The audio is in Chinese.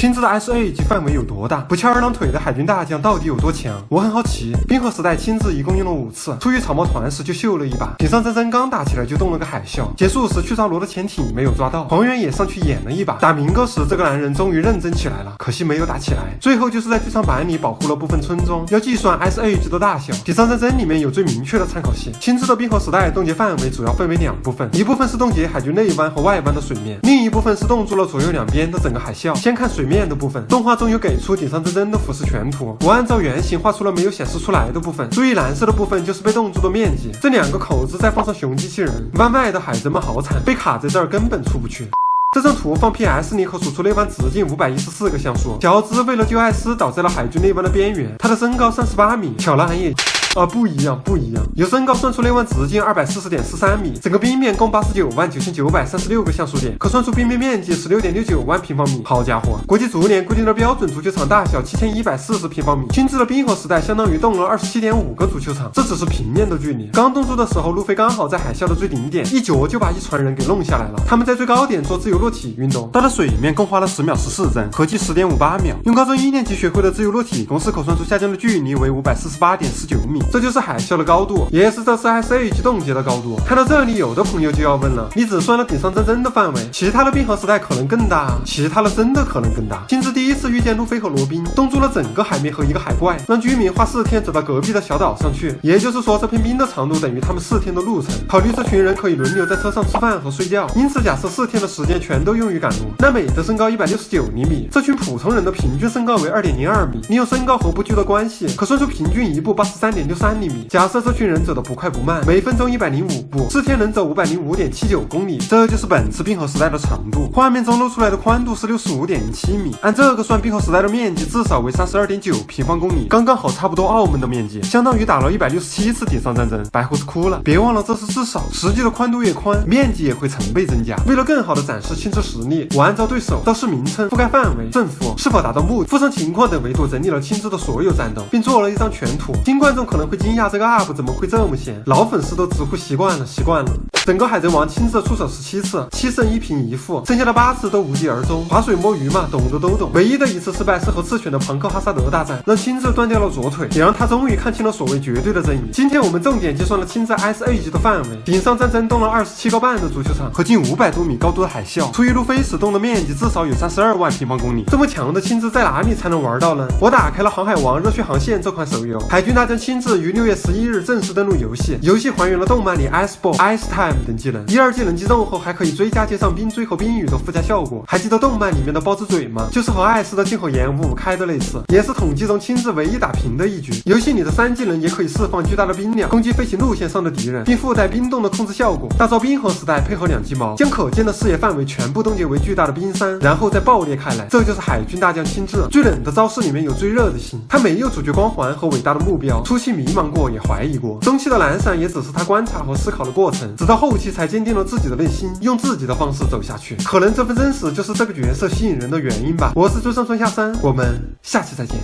亲自的 SA 级范围有多大？不翘二郎腿的海军大将到底有多强？我很好奇。冰河时代亲自一共用了5次，出于草帽团时就秀了一把，顶上战争刚打起来就动了个海啸，结束时去烧罗的潜艇没有抓到，黄猿也上去演了一把。打明哥时这个男人终于认真起来了，可惜没有打起来。最后就是在剧场版里保护了部分村庄。要计算 SA 级的大小，顶上战争里面有最明确的参考系。亲自的冰河时代冻结范围主要分为2部分，一部分是冻结海军内湾和外湾的水面，另一部分是冻住了左右两边的整个海啸。先看水面的部分，动画中有给出顶上战争的俯视全图，我按照原型画出了没有显示出来的部分。注意蓝色的部分就是被冻住的面积，这2个口子再放上熊机器人，湾外的海贼们好惨，被卡在这儿根本出不去。这张图放 PS 里可数出内湾直径514个像素。乔治为了救艾斯倒在了海军内湾的边缘，他的身高38米，巧了俺也不一样，由身高算出内湾直径240.43米，整个冰面共899936个像素点，可算出冰面面积16.69万平方米。好家伙，国际足联规定的标准足球场大小7140平方米，亲自的冰河时代相当于冻了27.5个足球场，这只是平面的距离。刚冻住的时候，路飞刚好在海啸的最顶点，一脚就把一船人给弄下来了。他们在最高点做自由落体运动，到了水面共花了10秒14帧，合计10.58秒。用高中1年级学会的自由落体公式口算出下降的距离为548.19米。这就是海啸的高度，也是这次 SA 级冻结的高度。看到这里，有的朋友就要问了，你只算了顶上战争的范围，其他的冰河时代可能更大，其他的真的可能更大。亲自第一次遇见路飞和罗宾，冻住了整个海面和一个海怪，让居民花4天走到隔壁的小岛上去，也就是说这片冰的长度等于他们4天的路程。考虑这群人可以轮流在车上吃饭和睡觉，因此假设4天的时间全都用于赶路。那美的身高169厘米，这群普通人的平均身高为2.02米，利用身高和步距的关系，可算出平均一步83.63厘米。假设这群人走得不快不慢，每分钟105步，4天能走505.79公里，这就是本次冰河时代的长度。画面中露出来的宽度是65.07米，按这个算，冰河时代的面积至少为32.9平方公里，刚刚好差不多澳门的面积，相当于打了167次顶上战争。白胡子哭了，别忘了这是至少，实际的宽度越宽，面积也会成倍增加。为了更好的展示亲自实力，我按照对手、招式名称、覆盖范围、政府是否达到目的、附上情况等维度整理了亲自的所有战斗，并做了一张全图。新观众可能会惊讶这个 UP 怎么会这么闲，老粉丝都直呼习惯了。整个海贼王亲自出手17次，7胜1平1负，剩下的8次都无疾而终。划水摸鱼嘛，懂的都懂。唯一的一次失败是和赤犬的庞克哈萨德大战，让亲自断掉了左腿，也让他终于看清了所谓绝对的正义。今天我们重点计算了亲自 SA 级的范围，顶上战争冻了27个半的足球场和近500多米高度的海啸，出于路飞使动的面积至少有32万平方公里。这么强的亲自在哪里才能玩到呢？我打开了航海王热血航线这款手游，海军大将亲自于6月11日正式登陆游戏，游戏还原了动漫里 Ice Time 等技能，1、2技能击中后还可以追加接上冰锥和冰雨的附加效果。还记得动漫里面的包子嘴吗？就是和艾斯的进口岩5开的类似，也是统计中亲自唯一打平的一局。游戏里的3技能也可以释放巨大的冰量，攻击飞行路线上的敌人，并附带冰冻的控制效果。大招冰河时代配合2级矛，将可见的视野范围全部冻结为巨大的冰山，然后再爆裂开来。这就是海军大将亲自。最冷的招式里面有最热的心，他没有主角光环和伟大的目标，初期迷茫过也怀疑过，中期的懒散也只是他观察和思考的过程，直到后期才坚定了自己的内心，用自己的方式走下去。可能这份真实就是这个角色吸引人的原因吧。我是追上春夏山，我们下期再见。